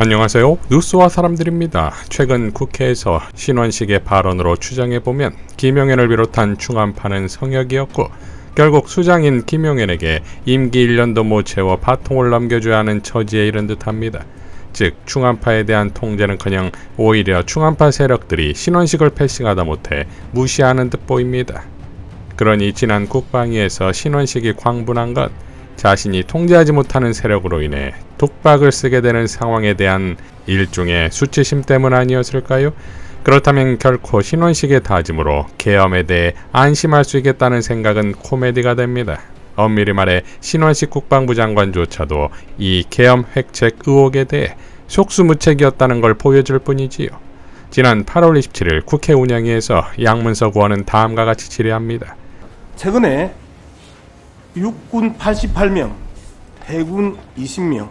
안녕하세요. 뉴스와 사람들입니다. 최근 국회에서 신원식의 발언으로 추정해보면 김용현을 비롯한 충암파는 성역이었고 결국 수장인 김용현에게 임기 1년도 못 채워 바통을 넘겨줘야 하는 처지에 이른 듯합니다. 즉 충암파에 대한 통제는커녕 오히려 충암파 세력들이 신원식을 패싱하다 못해 무시하는 듯 보입니다. 그러니 지난 국방위에서 신원식이 광분한 것, 자신이 통제하지 못하는 세력으로 인해 독박을 쓰게 되는 상황에 대한 일종의 수치심 때문 아니었을까요? 그렇다면 결코 신원식의 다짐으로 계엄에 대해 안심할 수 있겠다는 생각은 코미디가 됩니다. 엄밀히 말해 신원식 국방부 장관조차도 이 계엄 획책 의혹에 대해 속수무책이었다는 걸 보여줄 뿐이지요. 지난 8월 27일 국회 운영위에서 양문석 의원은 다음과 같이 질의합니다. 최근에 육군 88명, 해군 20명,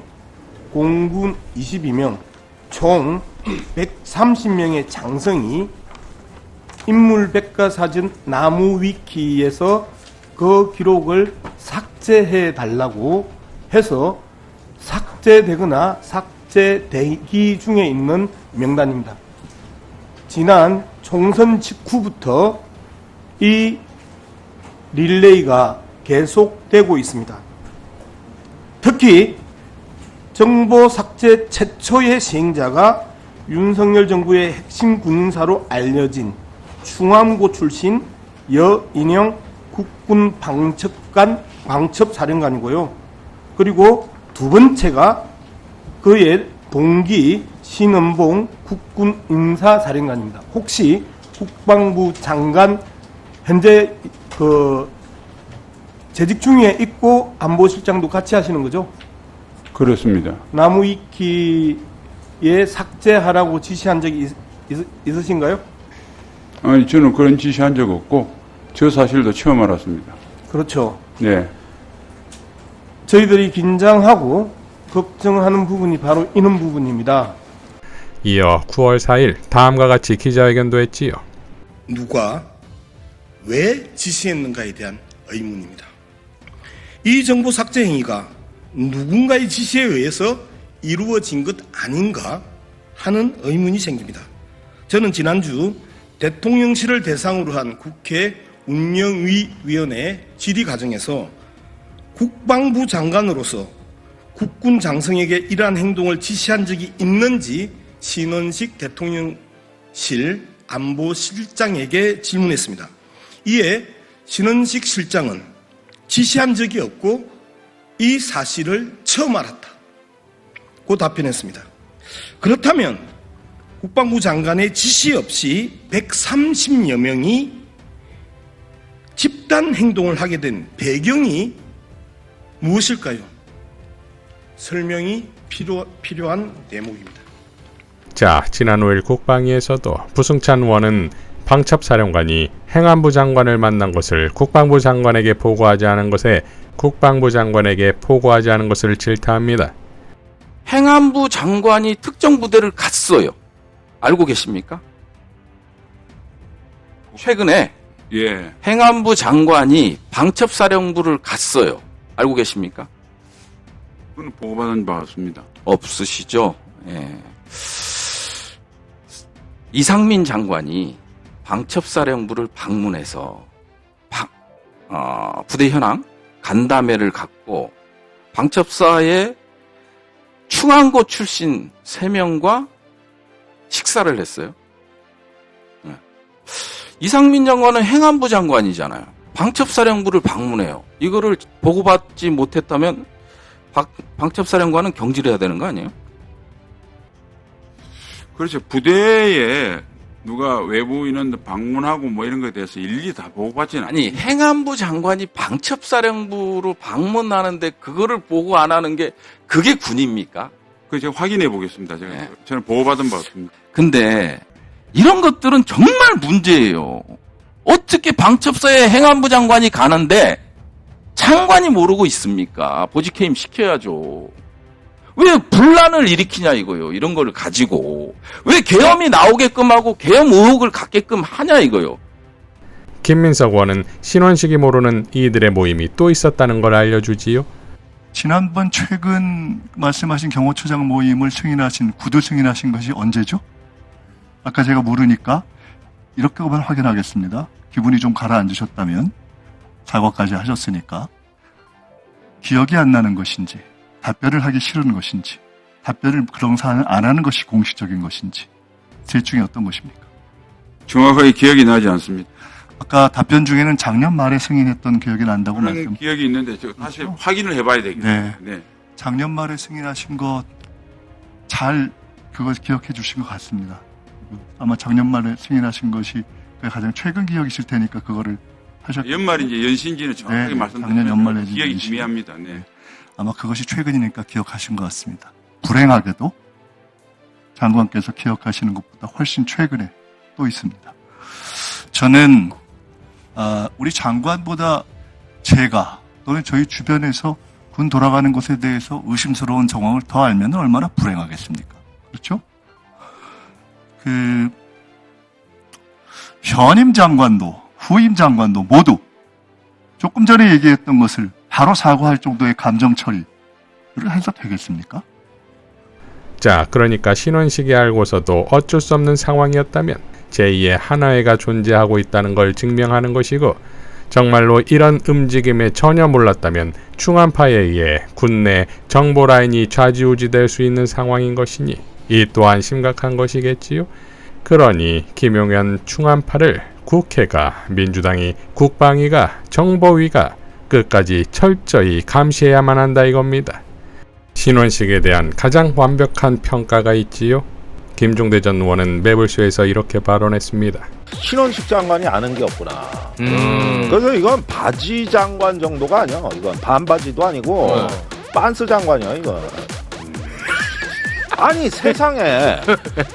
공군 22명, 총 130명의 장성이 인물백과사전 나무위키에서 그 기록을 삭제해 달라고 해서 삭제되거나 삭제되기 중에 있는 명단입니다. 지난 총선 직후부터 이 릴레이가 계속되고 있습니다. 특히 정보 삭제 최초의 시행자가 윤석열 정부의 핵심 군인사로 알려진 충암고 출신 여인영 국군 방첩사령관이고요. 그리고 두 번째가 그의 동기 신은봉 국군 인사사령관입니다. 혹시 국방부 장관 현재 재직 중에 있고 안보실장도 같이 하시는 거죠? 그렇습니다. 나무위키에 삭제하라고 지시한 적이 있으신가요? 아니, 저는 그런 지시한 적 없고 저 사실도 처음 알았습니다. 그렇죠. 네. 저희들이 긴장하고 걱정하는 부분이 바로 이런 부분입니다. 이어 9월 4일 다음과 같이 기자회견도 했지요. 누가 왜 지시했는가에 대한 의문입니다. 이 정보 삭제 행위가 누군가의 지시에 의해서 이루어진 것 아닌가 하는 의문이 생깁니다. 저는 지난주 대통령실을 대상으로 한 국회 운영위원회 질의 과정에서 국방부 장관으로서 국군 장성에게 이러한 행동을 지시한 적이 있는지 신원식 대통령실 안보실장에게 질문했습니다. 이에 신원식 실장은 지시한 적이 없고 이 사실을 처음 알았다고 답변했습니다. 그렇다면 국방부 장관의 지시 없이 130여 명이 집단 행동을 하게 된 배경이 무엇일까요? 설명이 필요한 대목입니다. 자, 지난 5일 국방위에서도 부승찬 의원은 방첩사령관이 행안부 장관을 만난 것을 국방부 장관에게 보고하지 않은 것을 질타합니다. 행안부 장관이 특정 부대를 갔어요. 알고 계십니까? 최근에 예. 행안부 장관이 방첩사령부를 갔어요. 알고 계십니까? 그건 보고받은 바 없습니다. 없으시죠? 예. 이상민 장관이 방첩사령부를 방문해서 부대 현황 간담회를 갖고 방첩사의 충암고 출신 3명과 식사를 했어요. 네. 이상민 장관은 행안부 장관이잖아요. 방첩사령부를 방문해요. 이거를 보고받지 못했다면 방첩사령관은 경질해야 되는 거 아니에요? 그렇죠. 부대에 누가 외부 인원들 방문하고 뭐 이런 거에 대해서 일일이 다 보고받지는 아니, 행안부 장관이 방첩사령부로 방문하는데 그거를 보고 안 하는 게 그게 군입니까? 그 제가 확인해 보겠습니다. 제가 네. 저는 보고받은 바 없습니다. 근데 이런 것들은 정말 문제예요. 어떻게 방첩사에 행안부 장관이 가는데 장관이 모르고 있습니까? 보직해임 시켜야죠. 왜 분란을 일으키냐 이거요. 이런 걸 가지고. 왜 계엄이 나오게끔 하고 계엄 의혹을 갖게끔 하냐 이거요. 김민석 의원은 신원식이 모르는 이들의 모임이 또 있었다는 걸 알려주지요. 지난번 최근 말씀하신 경호처장 모임을 구두 승인하신 것이 언제죠? 아까 제가 물으니까 이렇게만 확인하겠습니다. 기분이 좀 가라앉으셨다면 사과까지 하셨으니까 기억이 안 나는 것인지 답변을 하기 싫은 것인지 답변을 그런 사안을 안 하는 것이 공식적인 것인지 셋 중에 어떤 것입니까? 정확하게 기억이 나지 않습니다. 아까 답변 중에는 작년 말에 승인했던 기억이 난다고 그런 말씀. 기억이 있는데 저 다시 그렇죠? 확인을 해봐야 되겠네요. 네. 작년 말에 승인하신 것 잘 그걸 기억해 주신 것 같습니다. 아마 작년 말에 승인하신 것이 가장 최근 기억이실 테니까 그거를 하셨. 연말인지 연신지는 정확하게 네, 말씀드리면 작년 연말에 기억이 연신. 희미합니다. 네. 아마 그것이 최근이니까 기억하신 것 같습니다. 불행하게도 장관께서 기억하시는 것보다 훨씬 최근에 또 있습니다. 저는 우리 장관보다 제가 또는 저희 주변에서 군 돌아가는 것에 대해서 의심스러운 정황을 더 알면 얼마나 불행하겠습니까? 그렇죠? 현임 장관도 후임 장관도 모두 조금 전에 얘기했던 것을 바로 사과할 정도의 감정 처리를 해서 되겠습니까? 자, 그러니까 신원식이 알고서도 어쩔 수 없는 상황이었다면 제2의 하나회가 존재하고 있다는 걸 증명하는 것이고, 정말로 이런 움직임에 전혀 몰랐다면 충암파에 의해 군내 정보 라인이 좌지우지될 수 있는 상황인 것이니 이 또한 심각한 것이겠지요. 그러니 김용현 충암파를 국회가, 민주당이, 국방위가, 정보위가 끝까지 철저히 감시해야만 한다 이겁니다. 신원식에 대한 가장 완벽한 평가가 있지요. 김종대 전 의원은 매불쇼에서 이렇게 발언했습니다. 신원식 장관이 아는 게 없구나. 그래서 이건 바지 장관 정도가 아니야. 이건 반바지도 아니고 빤스 장관이야 이거. 아니 세상에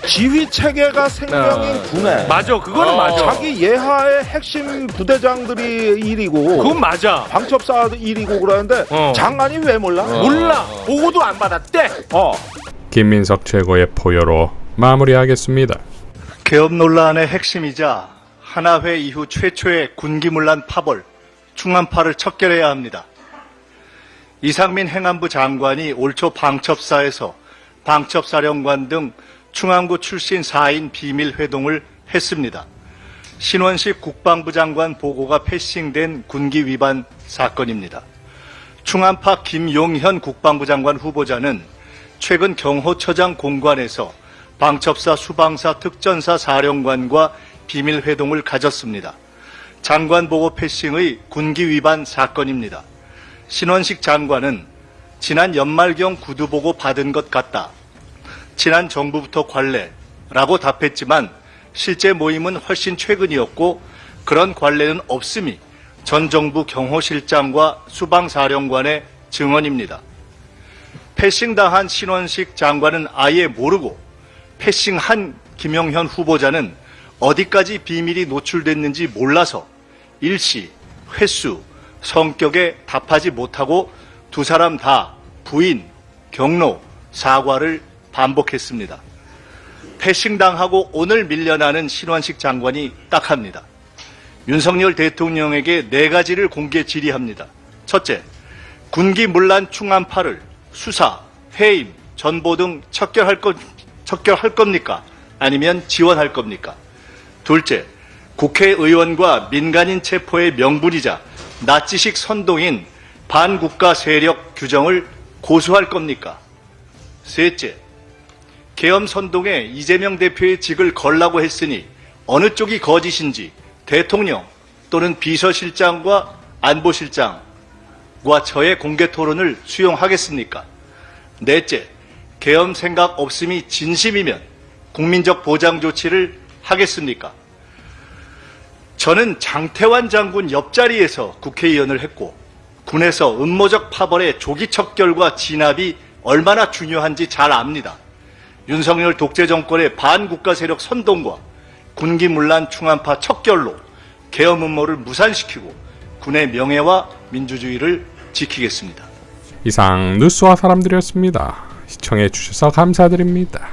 지휘 체계가 생명인 군에 맞아, 그거는 맞아. 자기 예하의 핵심 부대장들이 일이고 그건 맞아. 방첩사 일이고 그러는데 장관이 왜 몰라? 몰라. 보고도 안 받았대. 김민석 최고의 포효로 마무리하겠습니다. 개업 논란의 핵심이자 하나회 이후 최초의 군기문란 파벌, 충암파를 척결해야 합니다. 이상민 행안부 장관이 올 초 방첩사에서 방첩사령관 등 충암구 출신 4인 비밀 회동을 했습니다. 신원식 국방부 장관 보고가 패싱된 군기 위반 사건입니다. 충암파 김용현 국방부 장관 후보자는 최근 경호처장 공관에서 방첩사 수방사 특전사 사령관과 비밀 회동을 가졌습니다. 장관 보고 패싱의 군기 위반 사건입니다. 신원식 장관은 지난 연말경 구두 보고 받은 것 같다. 지난 정부부터 관례라고 답했지만 실제 모임은 훨씬 최근이었고 그런 관례는 없음이 전 정부 경호실장과 수방사령관의 증언입니다. 패싱당한 신원식 장관은 아예 모르고 패싱한 김용현 후보자는 어디까지 비밀이 노출됐는지 몰라서 일시, 횟수, 성격에 답하지 못하고 두 사람 다 부인, 경로, 사과를 반복했습니다. 패싱당하고 오늘 밀려나는 신원식 장관이 딱합니다. 윤석열 대통령에게 4가지를 공개 질의합니다. 첫째, 군기문란 충암파를 수사, 해임, 전보 등 척결할 겁니까? 아니면 지원할 겁니까? 둘째, 국회의원과 민간인 체포의 명분이자 나치식 선동인 반국가 세력 규정을 고수할 겁니까? 셋째, 계엄 선동에 이재명 대표의 직을 걸라고 했으니 어느 쪽이 거짓인지 대통령 또는 비서실장과 안보실장과 저의 공개 토론을 수용하겠습니까? 넷째, 계엄 생각 없음이 진심이면 국민적 보장 조치를 하겠습니까? 저는 장태환 장군 옆자리에서 국회의원을 했고 군에서 음모적 파벌의 조기 척결과 진압이 얼마나 중요한지 잘 압니다. 윤석열 독재 정권의 반국가 세력 선동과 군기문란 충암파 척결로 계엄 음모를 무산시키고 군의 명예와 민주주의를 지키겠습니다. 이상 뉴스와 사람들이었습니다. 시청해 주셔서 감사드립니다.